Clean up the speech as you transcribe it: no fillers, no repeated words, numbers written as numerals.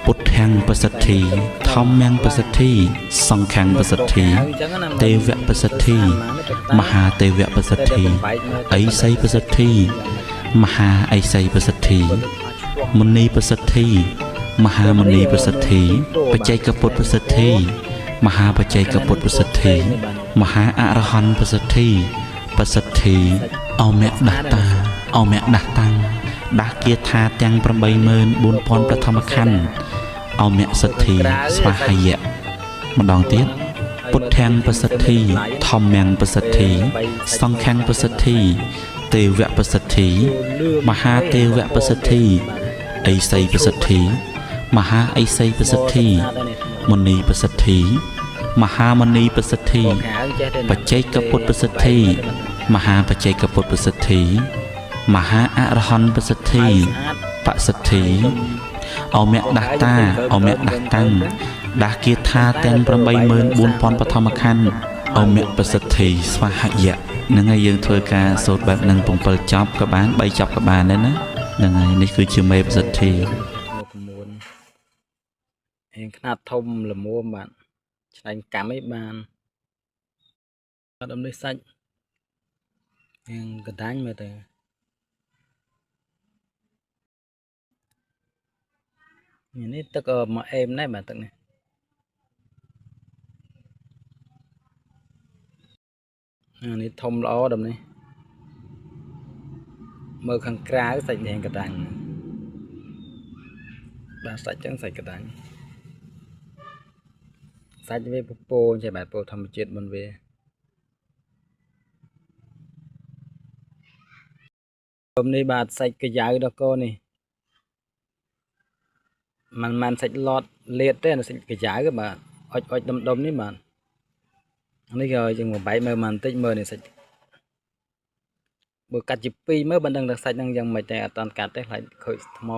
ពុទ្ធាំងប្រសិទ្ធិធម្មំប្រសិទ្ធិសង្ឃំប្រសិទ្ធិទេវៈប្រសិទ្ធិមហាទេវៈប្រសិទ្ធិអីសីប្រសិទ្ធិមហាអីសីប្រសិទ្ធិមុនីប្រសិទ្ធិមហាមុនីប្រសិទ្ធិបច្ចេកពុទ្ធប្រសិទ្ធិមហាបច្ចេកពុទ្ធប្រសិទ្ធិមហាអរហន្តប្រសិទ្ធិប្រសិទ្ធិអមៈដាតាអមៈដាតាំងដាស់គាថាទាំង 84000 ប្រធមខណ្ឌអមៈសិទ្ធិស្វាហយៈម្ដងទៀតពុទ្ធាំងប្រសិទ្ធិធម្មំប្រសិទ្ធិសង្ឃំប្រសិទ្ធិទេវៈប្រសិទ្ធិមហាទេវៈប្រសិទ្ធិអីសីប្រសិទ្ធិមហាអីសីប្រសិទ្ធិមុនីប្រសិទ្ធិមហាមុនីប្រសិទ្ធិបច្ចេកពុទ្ធប្រសិទ្ធិមហាបច្ចេកពុទ្ធប្រសិទ្ធិមហាអរហន្តប្រសិទ្ធិបសិទ្ធិអមៈដាតាអមៈដាតាំងដាស់គាថាទាំង 84000 បឋមខណ្ឌអមៈប្រសិទ្ធិស្វាហយៈហ្នឹងហើយយើងធ្វើការសូត្របែបហ្នឹង7ចប់ក៏បាន3ចប់ក៏បានដែរណាហ្នឹងហើយនេះគឺជាមេប្រសិទ្ធិឯងខ្នាតធំល្មមបាទឆ្នៃកម្មអីបានអត់ដំនេះសាច់យើងកដាញ់មើលទៅនេះទឹកមកអេមដែរបាទទឹកនេះនេះធំល្អដំនេះមើលខាងក្រៅសាច់នេះកដាញ់បាទសាច់ចឹងសាច់កដាញ់សាច់វាពពោចេះបាទពោធម្មជាតិមុនវានេះបាទសាច់កាយ៉ៅដល់កូននេះมันសាច់ឡតលាតទេសាច់កាយ៉ៅបាទអុចដុំនេះបាទនេះក៏យើងមកបែកមើលបន្តិចមើលនេះសាច់បើកាត់ជា2មើលមិនដឹងថាសាច់ហ្នឹងយ៉ាងម៉េចតែអត់តាន់កាត់ទេខ្លាចខូចថ្ម